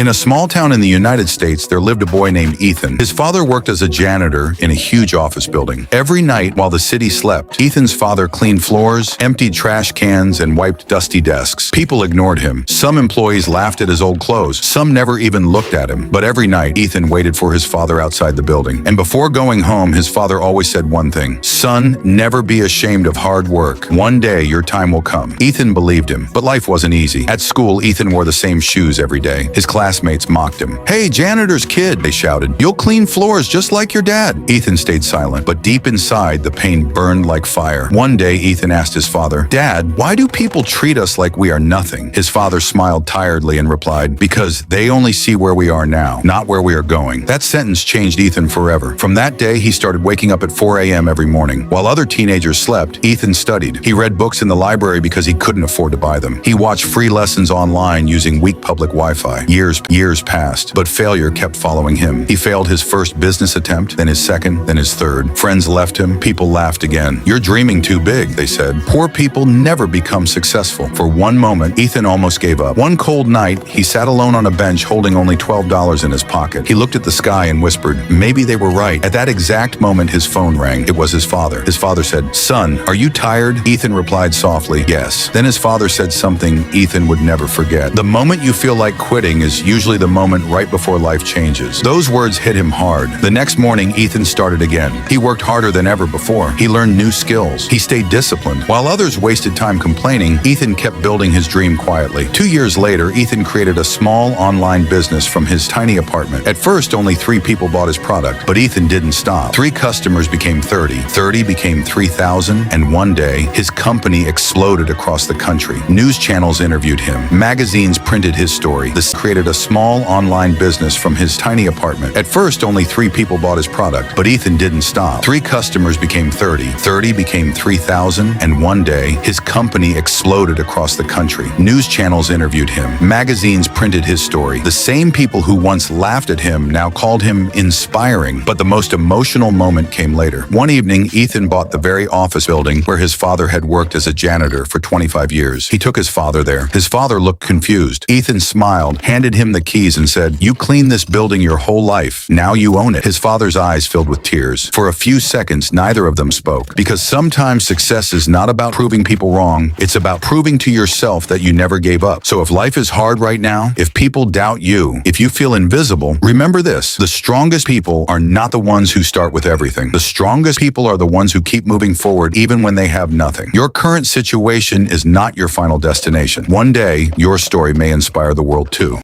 In a small town in the United States, there lived a boy named Ethan. His father worked as a janitor in a huge office building. Every night while the city slept, Ethan's father cleaned floors, emptied trash cans, and wiped dusty desks. People ignored him. Some employees laughed at his old clothes. Some never even looked at him. But every night, Ethan waited for his father outside the building. And before going home, his father always said one thing: "Son, never be ashamed of hard work. One day, your time will come." Ethan believed him, but life wasn't easy. At school, Ethan wore the same shoes every day. His classmates mocked him. "Hey, janitor's kid," they shouted. "You'll clean floors just like your dad." Ethan stayed silent, but deep inside, the pain burned like fire. One day, Ethan asked his father, "Dad, why do people treat us like we are nothing?" His father smiled tiredly and replied, "Because they only see where we are now, not where we are going." That sentence changed Ethan forever. From that day, he started waking up at 4 a.m. every morning. While other teenagers slept, Ethan studied. He read books in the library because he couldn't afford to buy them. He watched free lessons online using weak public Wi-Fi. Years passed, but failure kept following him. He failed his first business attempt, then his second, then his third. Friends left him. People laughed again. "You're dreaming too big," they said. Poor people never become successful. For one moment, Ethan almost gave up. One cold night, he sat alone on a bench holding only $12 in his pocket. He looked at the sky and whispered, maybe they were right. At that exact moment, his phone rang. It was his father. His father said, "Son, are you tired?" Ethan replied softly, "Yes." Then his father said something Ethan would never forget. "The moment you feel like quitting is usually the moment right before life changes." Those words hit him hard. The next morning, Ethan started again. He worked harder than ever before. He learned new skills. He stayed disciplined. While others wasted time complaining, Ethan kept building his dream quietly. 2 years later, Ethan created a small online business from his tiny apartment. At first, only 3 people bought his product, but Ethan didn't stop. 3 customers became 30. 30 became 3,000, and one day, his company exploded across the country. News channels interviewed him. Magazines printed his story. This created a small online business from his tiny apartment. At first, only 3 people bought his product, but Ethan didn't stop. 3 customers became 30. 30 became 3,000, and one day, his company exploded across the country. News channels interviewed him. Magazines printed his story. The same people who once laughed at him now called him inspiring, but the most emotional moment came later. One evening, Ethan bought the very office building where his father had worked as a janitor for 25 years. He took his father there. His father looked confused. Ethan smiled, handed him the keys, and said, "You cleaned this building your whole life. Now you own it." His father's eyes filled with tears. For a few seconds, neither of them spoke, because sometimes success is not about proving people wrong. It's about proving to yourself that you never gave up. So if life is hard right now, if people doubt you, if you feel invisible, remember this: the strongest people are not the ones who start with everything. The strongest people are the ones who keep moving forward even when they have nothing. Your current situation is not your final destination. One day, your story may inspire the world too.